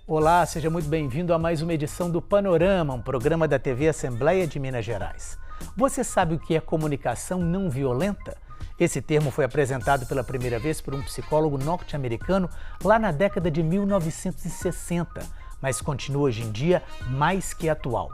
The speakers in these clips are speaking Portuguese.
Olá, seja muito bem-vindo a mais uma edição do Panorama, um programa da TV Assembleia de Minas Gerais. Você sabe o que é comunicação não violenta? Esse termo foi apresentado pela primeira vez por um psicólogo norte-americano lá na década de 1960, mas continua hoje em dia mais que atual.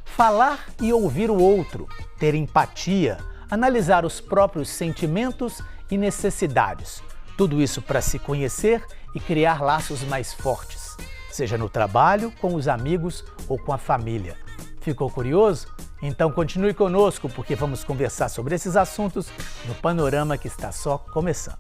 Falar e ouvir o outro, ter empatia, analisar os próprios sentimentos e necessidades. Tudo isso para se conhecer e criar laços mais fortes, seja no trabalho, com os amigos ou com a família. Ficou curioso? Então continue conosco, porque vamos conversar sobre esses assuntos no Panorama que está só começando.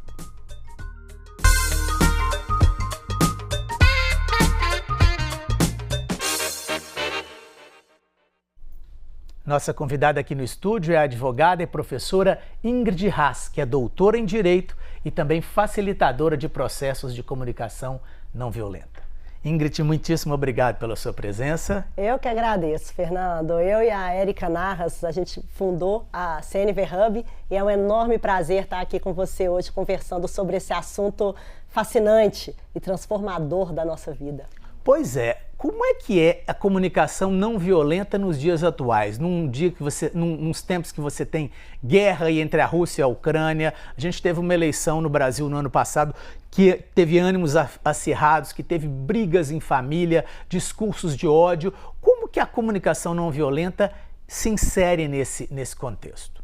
Nossa convidada aqui no estúdio é a advogada e professora Ingrid Haas, que é doutora em Direito e também facilitadora de processos de comunicação não violenta. Ingrid, muitíssimo obrigado pela sua presença. Eu que agradeço, Fernando. Eu e a Érica Narras, a gente fundou a CNV Hub e é um enorme prazer estar aqui com você hoje conversando sobre esse assunto fascinante e transformador da nossa vida. Pois é, como é que é a comunicação não violenta nos dias atuais? Nos tempos que você tem guerra entre a Rússia e a Ucrânia, a gente teve uma eleição no Brasil no ano passado que teve ânimos acirrados, que teve brigas em família, discursos de ódio. Como que a comunicação não violenta se insere nesse contexto?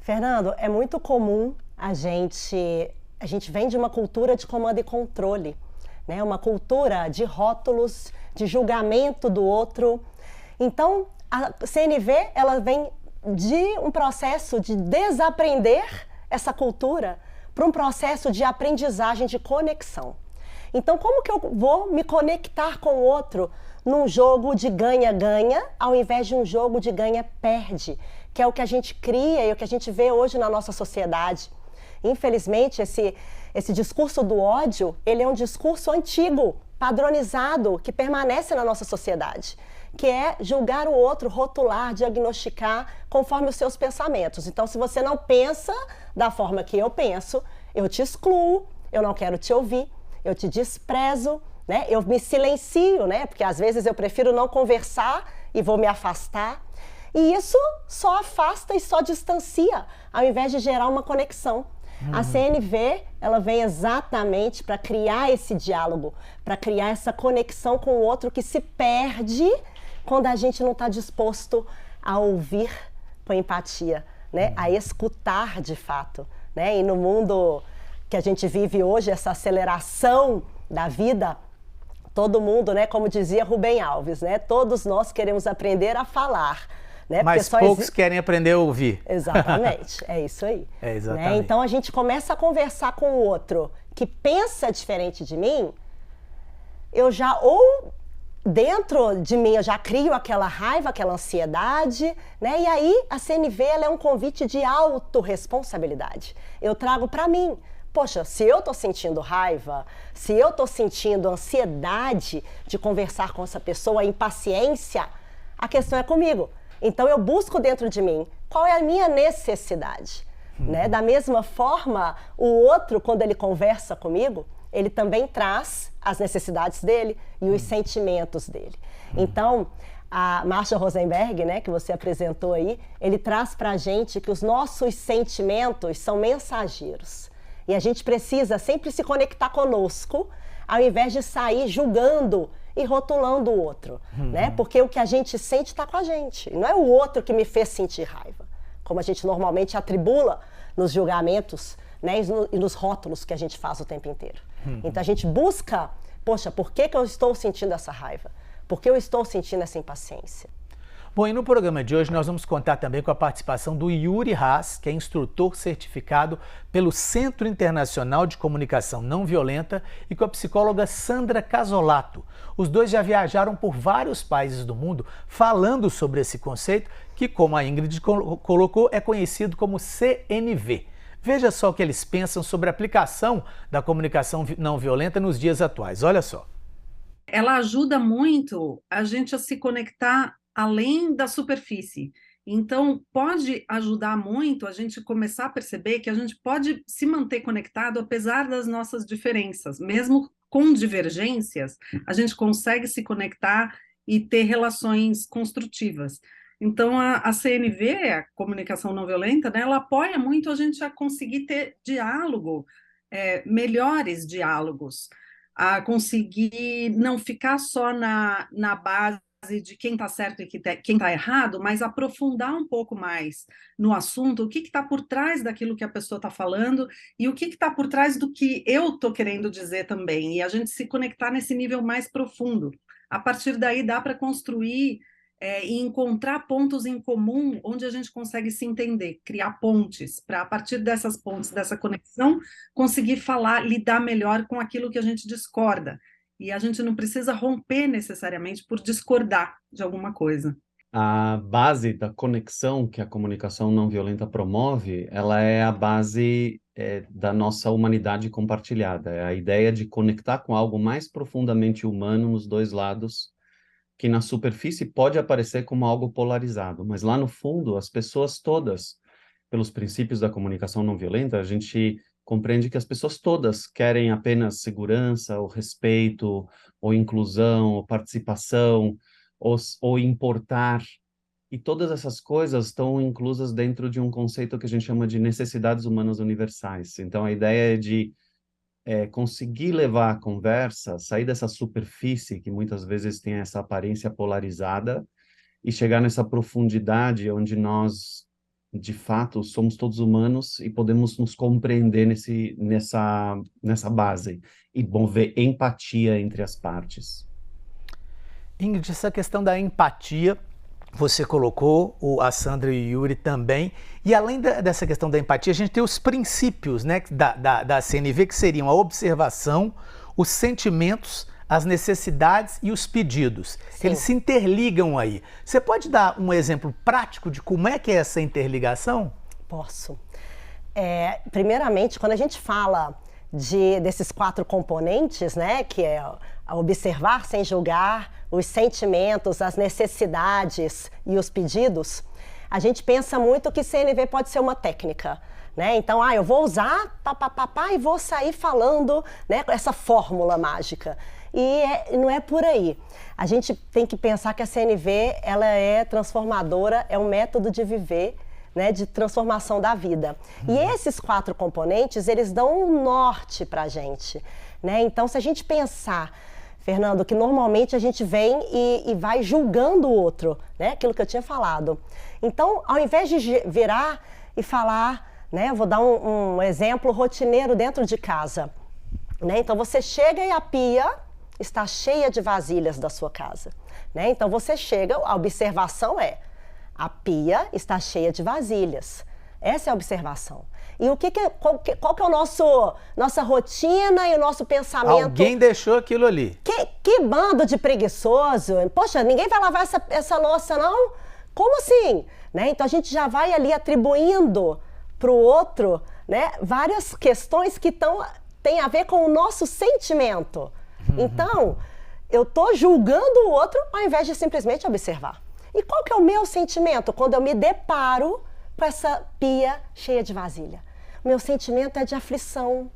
Fernando, é muito comum a gente vem de uma cultura de comando e controle. Uma cultura de rótulos, de julgamento do outro. Então, a CNV ela vem de um processo de desaprender essa cultura para um processo de aprendizagem, de conexão. Então, como que eu vou me conectar com o outro num jogo de ganha-ganha, ao invés de um jogo de ganha-perde, que é o que a gente cria e o que a gente vê hoje na nossa sociedade. Infelizmente, esse discurso do ódio, ele é um discurso antigo, padronizado, que permanece na nossa sociedade, que é julgar o outro, rotular, diagnosticar conforme os seus pensamentos. Então, se você não pensa da forma que eu penso, eu te excluo, eu não quero te ouvir, eu te desprezo, eu me silencio, porque às vezes eu prefiro não conversar e vou me afastar. E isso só afasta e só distancia, ao invés de gerar uma conexão. A CNV, ela vem exatamente para criar esse diálogo, para criar essa conexão com o outro que se perde quando a gente não está disposto a ouvir com empatia, a escutar de fato. E no mundo que a gente vive hoje, essa aceleração da vida, todo mundo, como dizia Rubem Alves, todos nós queremos aprender a falar. Mas poucos querem aprender a ouvir. Exatamente, é isso aí. É exatamente. Então a gente começa a conversar com o outro que pensa diferente de mim, dentro de mim eu já crio aquela raiva, aquela ansiedade, E aí a CNV ela é um convite de autorresponsabilidade. Eu trago para mim. Poxa, se eu estou sentindo raiva, se eu estou sentindo ansiedade de conversar com essa pessoa, impaciência, a questão é comigo. Então, eu busco dentro de mim qual é a minha necessidade. Da mesma forma, o outro, quando ele conversa comigo, ele também traz as necessidades dele e os sentimentos dele. Então, a Marshall Rosenberg, que você apresentou aí, ele traz para a gente que os nossos sentimentos são mensageiros. E a gente precisa sempre se conectar conosco, ao invés de sair julgando e rotulando o outro, Porque o que a gente sente está com a gente. Não é o outro que me fez sentir raiva, como a gente normalmente atribula nos julgamentos, e nos rótulos que a gente faz o tempo inteiro. Então a gente busca, poxa, por que eu estou sentindo essa raiva? Por que eu estou sentindo essa impaciência? Bom, e no programa de hoje nós vamos contar também com a participação do Yuri Haas, que é instrutor certificado pelo Centro Internacional de Comunicação Não Violenta, e com a psicóloga Sandra Casolato. Os dois já viajaram por vários países do mundo falando sobre esse conceito, que, como a Ingrid colocou, é conhecido como CNV. Veja só o que eles pensam sobre a aplicação da comunicação não violenta nos dias atuais. Olha só. Ela ajuda muito a gente a se conectar além da superfície. Então, pode ajudar muito a gente começar a perceber que a gente pode se manter conectado apesar das nossas diferenças, mesmo com divergências, a gente consegue se conectar e ter relações construtivas. Então, a CNV, a comunicação não violenta, né, ela apoia muito a gente a conseguir ter diálogo, melhores diálogos, a conseguir não ficar só na base de quem está certo e quem está errado, mas aprofundar um pouco mais no assunto, o que está por trás daquilo que a pessoa está falando e o que está por trás do que eu estou querendo dizer também, e a gente se conectar nesse nível mais profundo. A partir daí dá para construir e encontrar pontos em comum onde a gente consegue se entender, criar pontes, para a partir dessas pontes, dessa conexão, conseguir falar, lidar melhor com aquilo que a gente discorda. E a gente não precisa romper necessariamente por discordar de alguma coisa. A base da conexão que a comunicação não violenta promove, ela é a base da nossa humanidade compartilhada. É a ideia de conectar com algo mais profundamente humano nos dois lados, que na superfície pode aparecer como algo polarizado, mas lá no fundo, as pessoas todas, pelos princípios da comunicação não violenta, a gente compreende que as pessoas todas querem apenas segurança, ou respeito, ou inclusão, ou participação, ou importar. E todas essas coisas estão inclusas dentro de um conceito que a gente chama de necessidades humanas universais. Então, a ideia é de conseguir levar a conversa, sair dessa superfície que muitas vezes tem essa aparência polarizada e chegar nessa profundidade onde nós, de fato, somos todos humanos e podemos nos compreender nessa base e mover empatia entre as partes. Ingrid, essa questão da empatia, você colocou, a Sandra e o Yuri também, e além dessa questão da empatia, a gente tem os princípios, né, da CNV, que seriam a observação, os sentimentos, as necessidades e os pedidos. Sim. Eles se interligam aí. Você pode dar um exemplo prático de como é que é essa interligação? Posso. Primeiramente, quando a gente fala desses 4 componentes, né, que é a observar sem julgar, os sentimentos, as necessidades e os pedidos, a gente pensa muito que CNV pode ser uma técnica, né? Então, eu vou usar e vou sair falando, né, essa fórmula mágica. E não é por aí. A gente tem que pensar que a CNV, ela é transformadora, é um método de viver, né, de transformação da vida. E esses 4 componentes, eles dão um norte pra gente, né? Então, se a gente pensar, Fernando, que normalmente a gente vem e vai julgando o outro, né? Aquilo que eu tinha falado. Então, ao invés de virar e falar, né? Eu vou dar um exemplo rotineiro dentro de casa, né? Então, você chega e a pia está cheia de vasilhas da sua casa, né? Então, você chega, a observação a pia está cheia de vasilhas. Essa é a observação. E qual que é nossa rotina e o nosso pensamento? Alguém deixou aquilo ali. Que bando de preguiçoso. Poxa, ninguém vai lavar essa louça, não? Como assim? Né? Então, a gente já vai ali atribuindo para o outro, né, várias questões que têm a ver com o nosso sentimento. Então, eu estou julgando o outro ao invés de simplesmente observar. E qual que é o meu sentimento quando eu me deparo com essa pia cheia de vasilha? Meu sentimento é de aflição.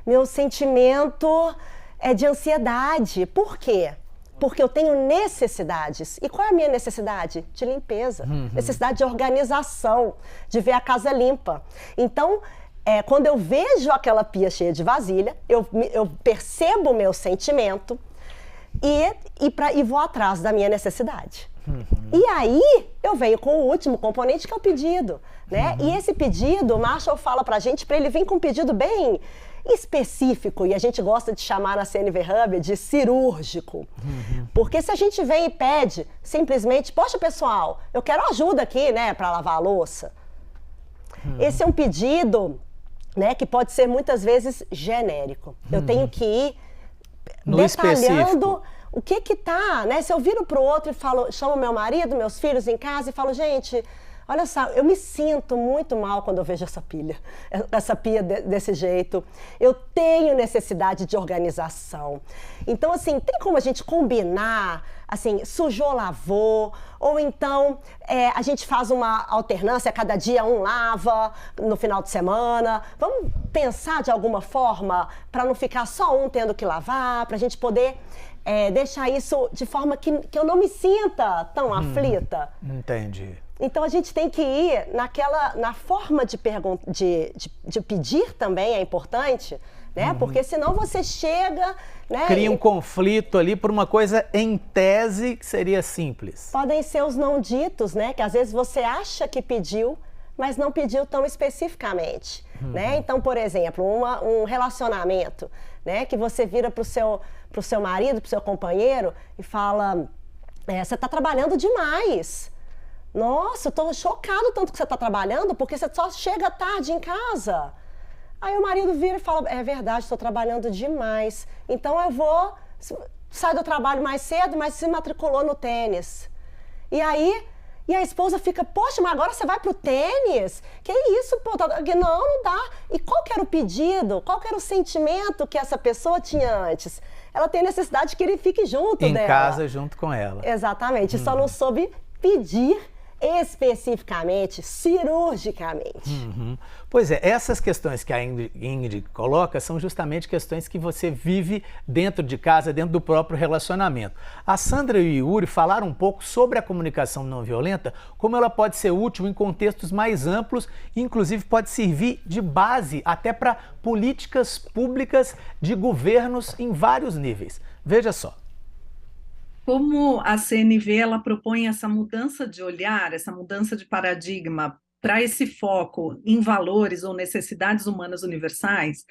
Meu sentimento é de ansiedade. Por quê? Porque eu tenho necessidades. E qual é a minha necessidade? De limpeza. Necessidade de organização, de ver a casa limpa. Então, quando eu vejo aquela pia cheia de vasilha, eu percebo o meu sentimento e vou atrás da minha necessidade. E aí, eu venho com o último componente, que é o pedido, né? E esse pedido, o Marshall fala pra gente, para ele vir com um pedido bem específico, e a gente gosta de chamar na CNV Hub de cirúrgico. Porque se a gente vem e pede, simplesmente, poxa, pessoal, eu quero ajuda aqui, né, para lavar a louça. Esse é um pedido, né, que pode ser muitas vezes genérico. Eu tenho que ir detalhando específico. O que tá, né? Se eu viro pro outro e falo, chamo meu marido, meus filhos em casa e falo, gente, olha só, eu me sinto muito mal quando eu vejo essa pia desse jeito. Eu tenho necessidade de organização. Então, assim, tem como a gente combinar assim, sujou, lavou, ou então a gente faz uma alternância, cada dia um lava no final de semana. Vamos pensar de alguma forma para não ficar só um tendo que lavar, para a gente poder deixar isso de forma que eu não me sinta tão aflita. Entendi. Então a gente tem que ir na forma de pedir também é importante, né? Porque senão você chega, né? Cria um conflito ali por uma coisa em tese que seria simples. Podem ser os não ditos, né? Que às vezes você acha que pediu, mas não pediu tão especificamente, né? Então, por exemplo, um relacionamento, né? Que você vira pro seu marido, pro seu companheiro e fala, você tá trabalhando demais. Nossa, eu tô chocado tanto que você tá trabalhando, porque você só chega tarde em casa. Aí o marido vira e fala, é verdade, estou trabalhando demais. Então eu vou sair do trabalho mais cedo, mas se matriculou no tênis. E aí, a esposa fica, poxa, mas agora você vai pro tênis? Que isso, pô? Não dá. E qual que era o pedido? Qual que era o sentimento que essa pessoa tinha antes? Ela tem necessidade que ele fique junto dela. Em casa, junto com ela. Exatamente. Só não soube pedir especificamente, cirurgicamente. Pois é, essas questões que a Ingrid coloca são justamente questões que você vive dentro de casa, dentro do próprio relacionamento. A Sandra e o Yuri falaram um pouco sobre a comunicação não violenta, como ela pode ser útil em contextos mais amplos e inclusive pode servir de base até para políticas públicas de governos em vários níveis. Veja só. Como a CNV ela propõe essa mudança de olhar, essa mudança de paradigma para esse foco em valores ou necessidades humanas universais,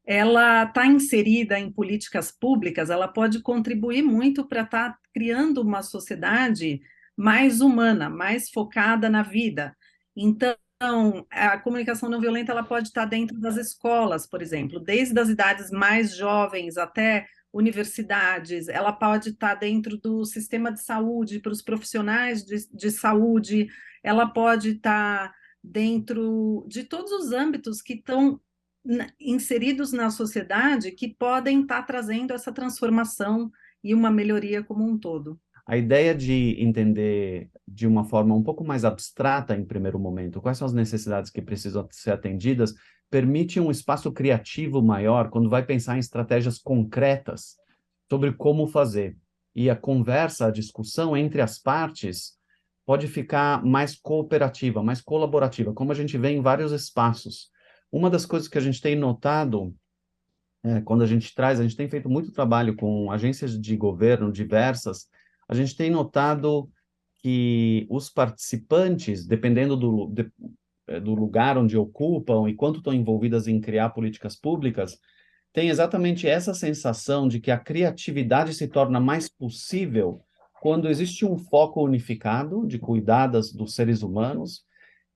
ela está inserida em políticas públicas, ela pode contribuir muito para estar criando uma sociedade mais humana, mais focada na vida. Então, a comunicação não violenta ela pode estar dentro das escolas, por exemplo, desde as idades mais jovens até universidades, ela pode estar dentro do sistema de saúde, para os profissionais de saúde, ela pode estar dentro de todos os âmbitos que estão inseridos na sociedade, que podem estar trazendo essa transformação e uma melhoria como um todo. A ideia de entender de uma forma um pouco mais abstrata, em primeiro momento, quais são as necessidades que precisam ser atendidas, permite um espaço criativo maior quando vai pensar em estratégias concretas sobre como fazer. E a conversa, a discussão entre as partes pode ficar mais cooperativa, mais colaborativa, como a gente vê em vários espaços. Uma das coisas que a gente tem notado, quando a gente tem feito muito trabalho com agências de governo diversas, a gente tem notado que os participantes, dependendo do lugar onde ocupam e quanto estão envolvidas em criar políticas públicas, tem exatamente essa sensação de que a criatividade se torna mais possível quando existe um foco unificado de cuidar dos seres humanos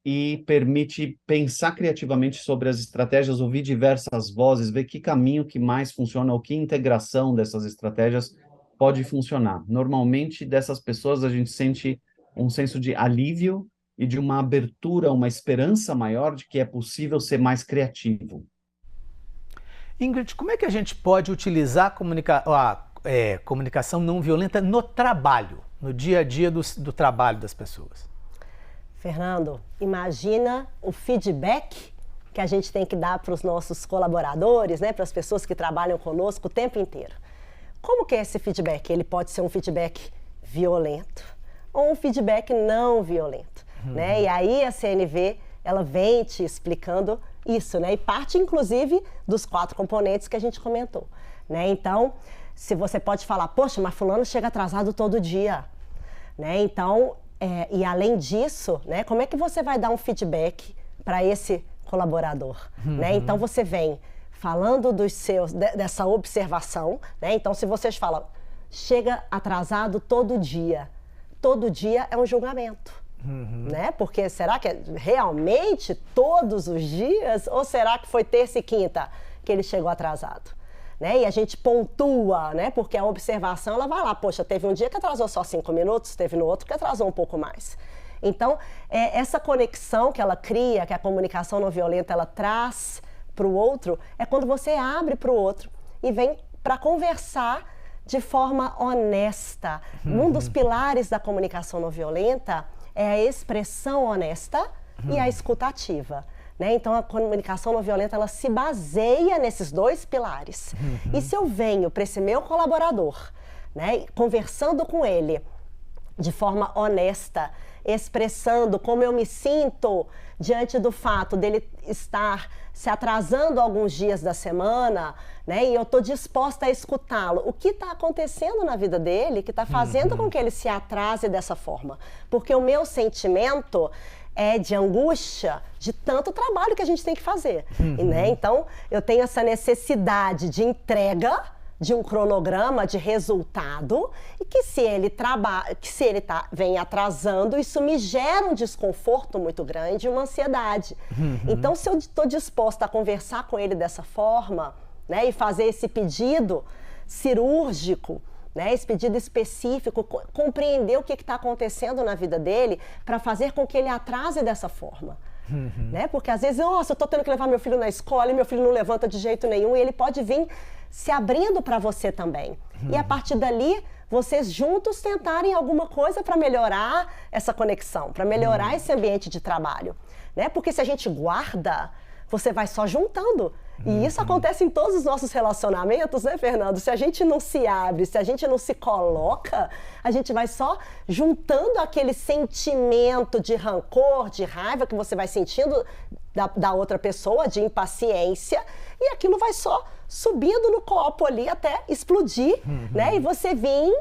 e permite pensar criativamente sobre as estratégias, ouvir diversas vozes, ver que caminho que mais funciona ou que integração dessas estratégias pode funcionar. Normalmente, dessas pessoas, a gente sente um senso de alívio e de uma abertura, uma esperança maior de que é possível ser mais criativo. Ingrid, como é que a gente pode utilizar a comunicação não violenta no trabalho, no dia a dia do trabalho das pessoas? Fernando, imagina o feedback que a gente tem que dar para os nossos colaboradores, né, para as pessoas que trabalham conosco o tempo inteiro. Como que é esse feedback? Ele pode ser um feedback violento ou um feedback não violento, né? E aí a CNV, ela vem te explicando isso, né? E parte, inclusive, dos 4 componentes que a gente comentou, né? Então, se você pode falar, poxa, mas fulano chega atrasado todo dia, né? Então, e além disso, né? Como é que você vai dar um feedback para esse colaborador, né? Então, você vem falando dessa observação, né? Então, se vocês falam, chega atrasado todo dia é um julgamento, né? Porque será que é realmente todos os dias? Ou será que foi terça e quinta que ele chegou atrasado? Né? E a gente pontua, né? Porque a observação, ela vai lá, poxa, teve um dia que atrasou só 5 minutos, teve no outro que atrasou um pouco mais. Então, essa conexão que ela cria, que a comunicação não violenta, ela traz para o outro, é quando você abre para o outro e vem para conversar de forma honesta. Um dos pilares da comunicação não violenta é a expressão honesta e a escuta ativa. Né? Então, a comunicação não violenta, ela se baseia nesses dois pilares. E se eu venho para esse meu colaborador, né, conversando com ele de forma honesta, expressando como eu me sinto diante do fato dele estar se atrasando alguns dias da semana, né, e eu estou disposta a escutá-lo. O que está acontecendo na vida dele que está fazendo com que ele se atrase dessa forma? Porque o meu sentimento é de angústia de tanto trabalho que a gente tem que fazer. Né? Então, eu tenho essa necessidade de entrega, de um cronograma de resultado, e que se ele vem atrasando, isso me gera um desconforto muito grande, uma ansiedade. Então, se eu estou disposta a conversar com ele dessa forma, né, e fazer esse pedido cirúrgico, né, esse pedido específico, compreender o que está acontecendo na vida dele para fazer com que ele atrase dessa forma. Né? Porque às vezes, nossa, eu estou tendo que levar meu filho na escola e meu filho não levanta de jeito nenhum, e ele pode vir se abrindo para você também. E a partir dali, vocês juntos tentarem alguma coisa para melhorar essa conexão, para melhorar esse ambiente de trabalho. Né? Porque se a gente guarda, você vai só juntando. E isso acontece em todos os nossos relacionamentos, né, Fernando? Se a gente não se abre, se a gente não se coloca, a gente vai só juntando aquele sentimento de rancor, de raiva que você vai sentindo da outra pessoa, de impaciência, e aquilo vai só subindo no copo ali até explodir, né? E você vir,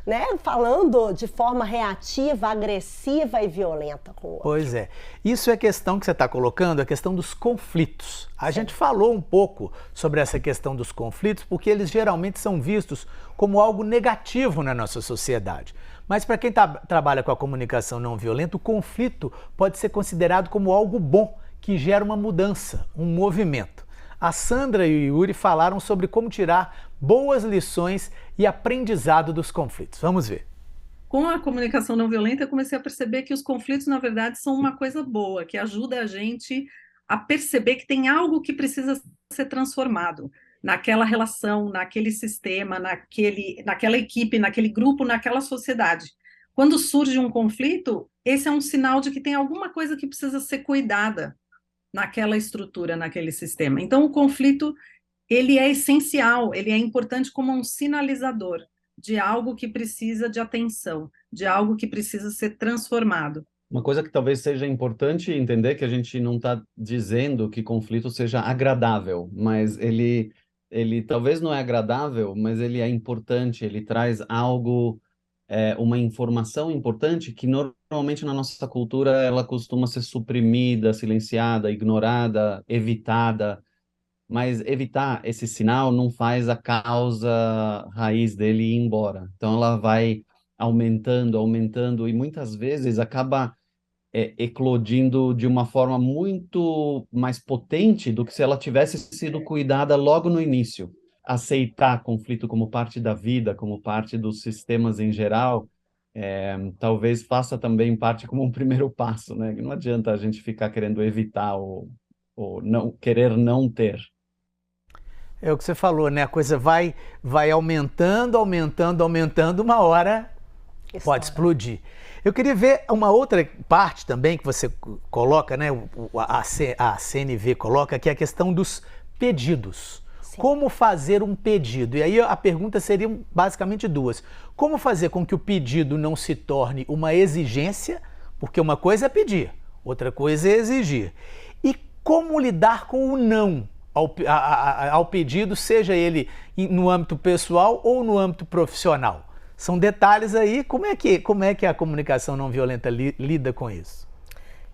né, falando de forma reativa, agressiva e violenta com o outro. Pois é. Isso é a questão que você está colocando, a questão dos conflitos. A gente falou um pouco sobre essa questão dos conflitos, porque eles geralmente são vistos como algo negativo na nossa sociedade. Mas para quem trabalha com a comunicação não violenta, o conflito pode ser considerado como algo bom, que gera uma mudança, um movimento. A Sandra e o Yuri falaram sobre como tirar boas lições e aprendizado dos conflitos. Vamos ver. Com a comunicação não violenta, eu comecei a perceber que os conflitos, na verdade, são uma coisa boa, que ajuda a gente a perceber que tem algo que precisa ser transformado naquela relação, naquele sistema, naquela equipe, naquele grupo, naquela sociedade. Quando surge um conflito, esse é um sinal de que tem alguma coisa que precisa ser cuidada naquela estrutura, naquele sistema. Então, o conflito, ele é essencial, ele é importante como um sinalizador de algo que precisa de atenção, de algo que precisa ser transformado. Uma coisa que talvez seja importante entender, que a gente não está dizendo que conflito seja agradável, mas ele talvez não é agradável, mas ele é importante, ele traz algo, uma informação importante que normalmente na nossa cultura ela costuma ser suprimida, silenciada, ignorada, evitada, mas evitar esse sinal não faz a causa raiz dele ir embora. Então ela vai aumentando e muitas vezes acaba eclodindo de uma forma muito mais potente do que se ela tivesse sido cuidada logo no início. Aceitar conflito como parte da vida, como parte dos sistemas em geral, talvez faça também parte como um primeiro passo, né? Não adianta a gente ficar querendo evitar ou não querer não ter. É o que você falou, né? A coisa vai aumentando, uma hora pode explodir. Eu queria ver uma outra parte também que você coloca, né? A CNV coloca, que é a questão dos pedidos. Sim. Como fazer um pedido? E aí a pergunta seria basicamente duas. Como fazer com que o pedido não se torne uma exigência? Porque uma coisa é pedir, outra coisa é exigir. E como lidar com o não ao pedido, seja ele no âmbito pessoal ou no âmbito profissional? São detalhes aí. Como é que a comunicação não violenta lida com isso?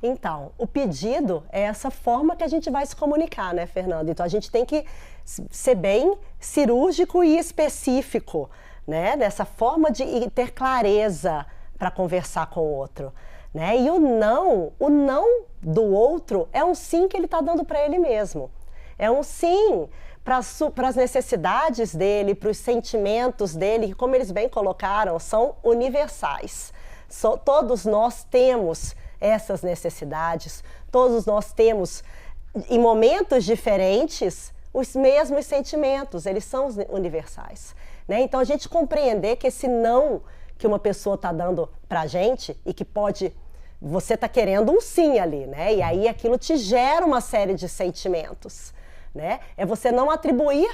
Então, o pedido é essa forma que a gente vai se comunicar, né, Fernando? Então, a gente tem que ser bem cirúrgico e específico, né? Nessa forma de ter clareza para conversar com o outro, né? E o não do outro é um sim que ele está dando para ele mesmo. É um sim para as necessidades dele, para os sentimentos dele, que, como eles bem colocaram, são universais. Todos nós temos essas necessidades, todos nós temos, em momentos diferentes, os mesmos sentimentos, eles são universais. né? Então a gente compreender que esse não que uma pessoa está dando pra gente e que pode, você está querendo um sim ali, né? E aí aquilo te gera uma série de sentimentos, né? É você não atribuir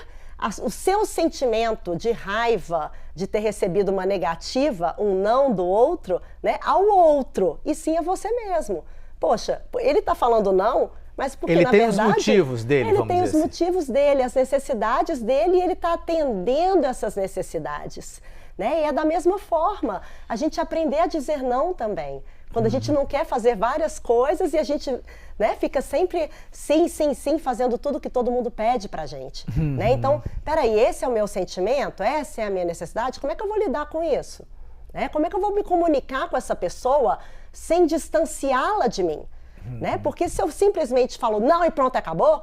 o seu sentimento de raiva de ter recebido uma negativa, um não do outro, né, ao outro, e sim a você mesmo. Poxa, ele está falando não, mas porque ele na tem verdade... os motivos dele, ele vamos tem dizer os assim. motivos dele, as necessidades dele, e ele está atendendo essas necessidades, né? E é da mesma forma, a gente aprender a dizer não também. Quando a gente não quer fazer várias coisas e a gente, né, fica sempre sim, sim, sim, fazendo tudo que todo mundo pede pra gente. Né? Então, peraí, esse é o meu sentimento? Essa é a minha necessidade? Como é que eu vou lidar com isso? Né? Como é que eu vou me comunicar com essa pessoa sem distanciá-la de mim? Né? Porque se eu simplesmente falo não e pronto, acabou,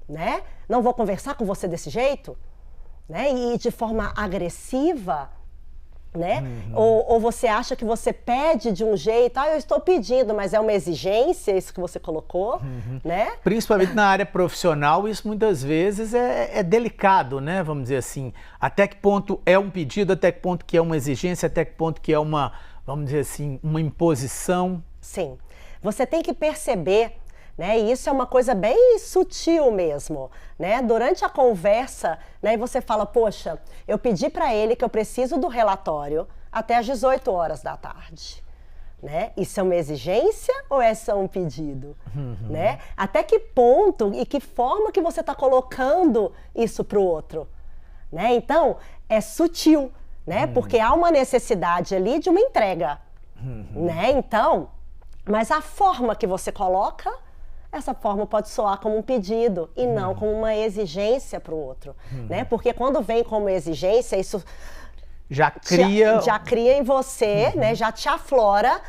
né? Não vou conversar com você desse jeito, né? E de forma agressiva, né? Ou você acha que você pede de um jeito, eu estou pedindo, mas é uma exigência, isso que você colocou, né? Principalmente na área profissional, isso muitas vezes é delicado, né? Vamos dizer assim, até que ponto é um pedido, até que ponto que é uma exigência, até que ponto que é uma, vamos dizer assim, uma imposição. Sim, você tem que perceber, né? E isso é uma coisa bem sutil mesmo, né? Durante a conversa, né? E você fala, poxa, eu pedi para ele que eu preciso do relatório até às 18 horas da tarde, né? Isso é uma exigência ou é só um pedido, né? Até que ponto e que forma que você está colocando isso para o outro, né? Então, é sutil, né? Porque há uma necessidade ali de uma entrega, né? Então, mas a forma que você coloca, essa forma pode soar como um pedido e não como uma exigência para o outro, né? Porque quando vem como exigência, isso já cria em você, né? Já te aflora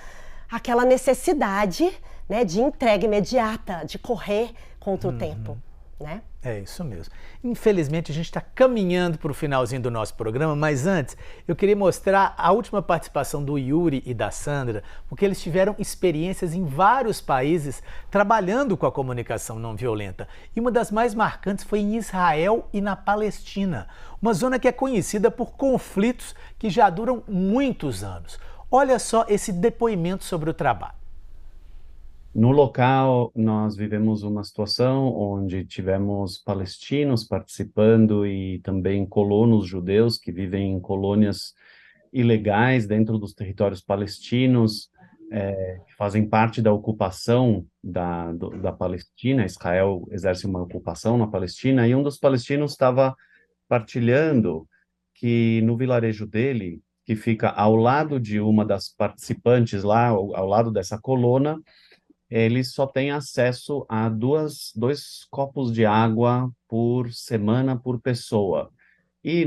aquela necessidade, né? De entrega imediata, de correr contra o tempo, né? É isso mesmo. Infelizmente, a gente está caminhando para o finalzinho do nosso programa, mas antes, eu queria mostrar a última participação do Yuri e da Sandra, porque eles tiveram experiências em vários países trabalhando com a comunicação não violenta. E uma das mais marcantes foi em Israel e na Palestina, uma zona que é conhecida por conflitos que já duram muitos anos. Olha só esse depoimento sobre o trabalho. No local, nós vivemos uma situação onde tivemos palestinos participando e também colonos judeus que vivem em colônias ilegais dentro dos territórios palestinos, que fazem parte da ocupação da Palestina. Israel exerce uma ocupação na Palestina, e um dos palestinos estava partilhando que no vilarejo dele, que fica ao lado de uma das participantes lá, ao lado dessa colona, ele só tem acesso a dois copos de água por semana por pessoa. E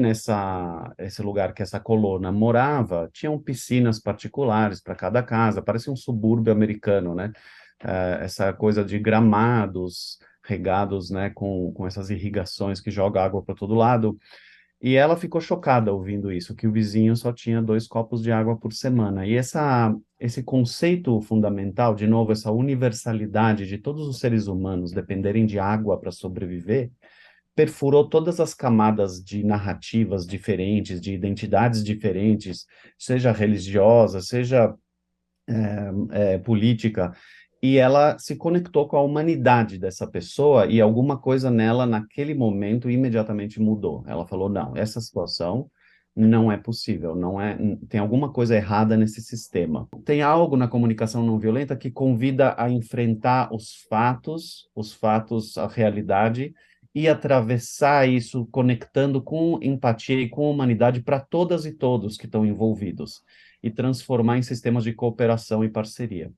esse lugar que essa colona morava, tinham piscinas particulares para cada casa, parece um subúrbio americano, né? Essa coisa de gramados regados, né, com essas irrigações que jogam água para todo lado. E ela ficou chocada ouvindo isso, que o vizinho só tinha 2 copos de água por semana. E esse conceito fundamental, de novo, essa universalidade de todos os seres humanos dependerem de água para sobreviver, perfurou todas as camadas de narrativas diferentes, de identidades diferentes, seja religiosa, seja política. E ela se conectou com a humanidade dessa pessoa, e alguma coisa nela, naquele momento, imediatamente mudou. Ela falou, não, essa situação não é possível, tem alguma coisa errada nesse sistema. Tem algo na comunicação não violenta que convida a enfrentar os fatos, a realidade, e atravessar isso conectando com empatia e com humanidade para todas e todos que estão envolvidos, e transformar em sistemas de cooperação e parceria.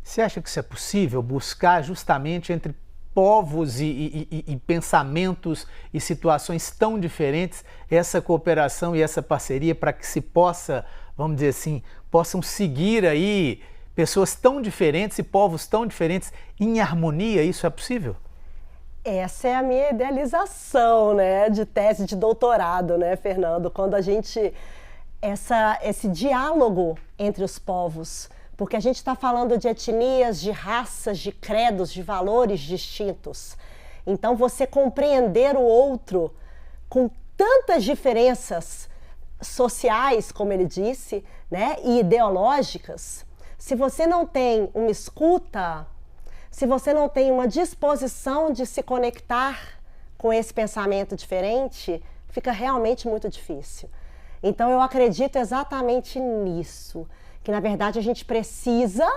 Você acha que isso é possível, buscar justamente entre povos e pensamentos e situações tão diferentes, essa cooperação e essa parceria para que se possa, vamos dizer assim, possam seguir aí pessoas tão diferentes e povos tão diferentes em harmonia? Isso é possível? Essa é a minha idealização, né, de tese de doutorado, né, Fernando? Quando a gente... esse diálogo entre os povos, porque a gente está falando de etnias, de raças, de credos, de valores distintos. Então, você compreender o outro com tantas diferenças sociais, como ele disse, né, e ideológicas, se você não tem uma escuta, se você não tem uma disposição de se conectar com esse pensamento diferente, fica realmente muito difícil. Então eu acredito exatamente nisso, que na verdade a gente precisa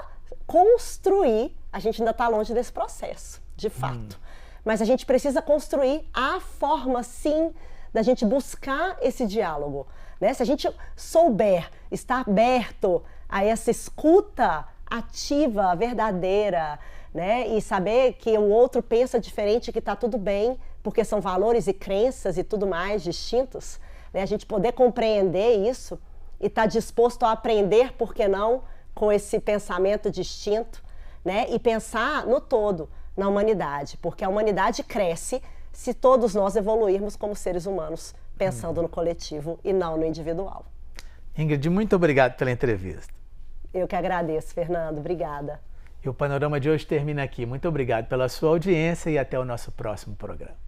construir, a gente ainda está longe desse processo, de fato, mas a gente precisa construir a forma, sim, da gente buscar esse diálogo, né? Se a gente souber estar aberto a essa escuta ativa, verdadeira, né? E saber que o outro pensa diferente, que está tudo bem, porque são valores e crenças e tudo mais distintos, né? A gente poder compreender isso e estar disposto a aprender, por que não, com esse pensamento distinto, né? E pensar no todo, na humanidade, porque a humanidade cresce se todos nós evoluirmos como seres humanos, pensando no coletivo e não no individual. Ingrid, muito obrigado pela entrevista. Eu que agradeço, Fernando. Obrigada. E o Panorama de hoje termina aqui. Muito obrigado pela sua audiência e até o nosso próximo programa.